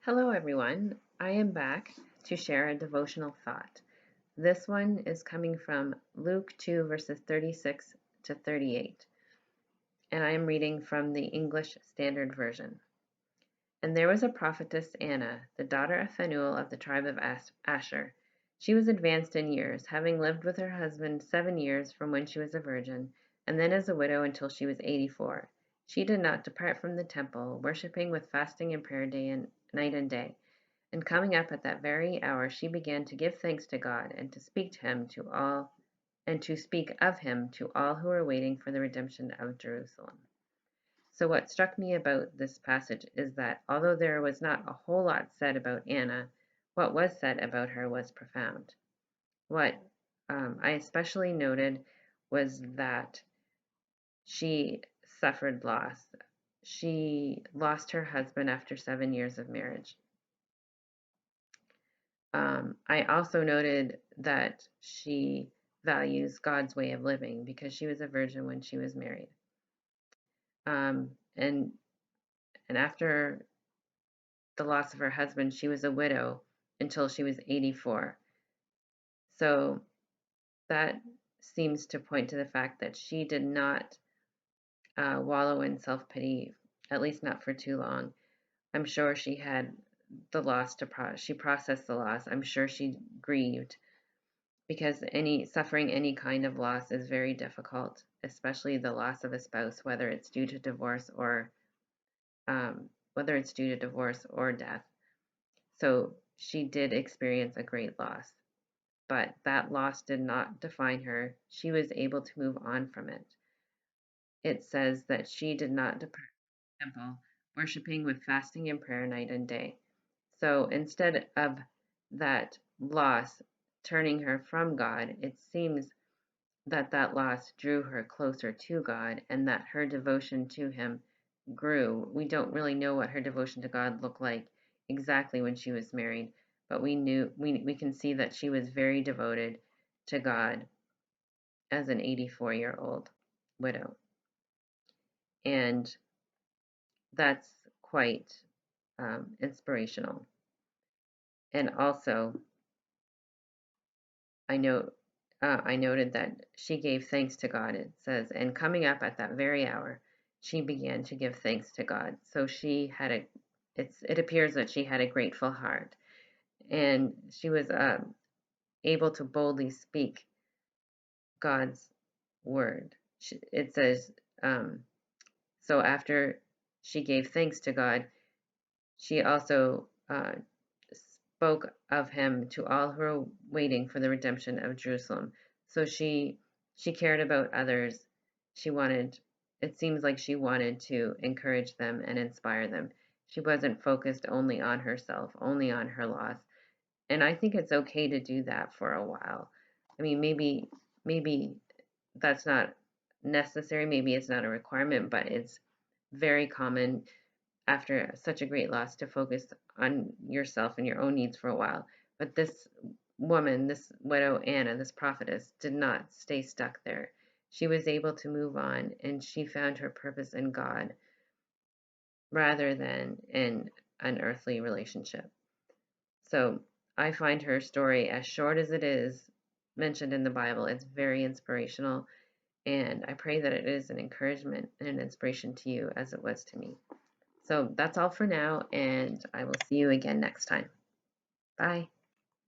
Hello, everyone. I am back to share a devotional thought. This one is coming from Luke 2, verses 36 to 38, and I am reading from the English Standard Version. And there was a prophetess Anna, the daughter of Phanuel of the tribe of Asher. She was advanced in years, having lived with her husband 7 years from when she was a virgin, and then as a widow until she was 84. She did not depart from the temple, worshipping with fasting and prayer night and day. And coming up at that very hour, she began to give thanks to God and to speak of him to all who were waiting for the redemption of Jerusalem. So what struck me about this passage is that although there was not a whole lot said about Anna, what was said about her was profound. What I especially noted was that she suffered loss. She lost her husband after 7 years of marriage. I also noted that she values God's way of living because she was a virgin when she was married. Um, and and after the loss of her husband, she was a widow until she was 84. So that seems to point to the fact that she did not wallow in self pity, at least not for too long. I'm sure she had the loss she processed the loss. I'm sure she grieved because suffering any kind of loss is very difficult, especially the loss of a spouse, whether it's due to divorce or death. So she did experience a great loss, but that loss did not define her. She was able to move on from it. It says that she did not depart from the temple, worshiping with fasting and prayer night and day. So instead of that loss turning her from God, it seems that loss drew her closer to God and that her devotion to him grew. We don't really know what her devotion to God looked like exactly when she was married, but we can see that she was very devoted to God as an 84-year-old widow. And that's quite inspirational. And also, I know I noted that she gave thanks to God. It says, and coming up at that very hour, she began to give thanks to God. So she had it appears that she had a grateful heart, and she was able to boldly speak God's word. It says, so after she gave thanks to God, she also spoke of him to all who were waiting for the redemption of Jerusalem. So she cared about others. It seems like she wanted to encourage them and inspire them. She wasn't focused only on herself, only on her loss. And I think it's okay to do that for a while. I mean, maybe that's not necessary, maybe it's not a requirement, but it's very common after such a great loss to focus on yourself and your own needs for a while. But this woman, this widow Anna, this prophetess, did not stay stuck there. She was able to move on and she found her purpose in God rather than in an earthly relationship. So I find her story, as short as it is mentioned in the Bible, it's very inspirational. And I pray that it is an encouragement and an inspiration to you as it was to me. So that's all for now, and I will see you again next time. Bye.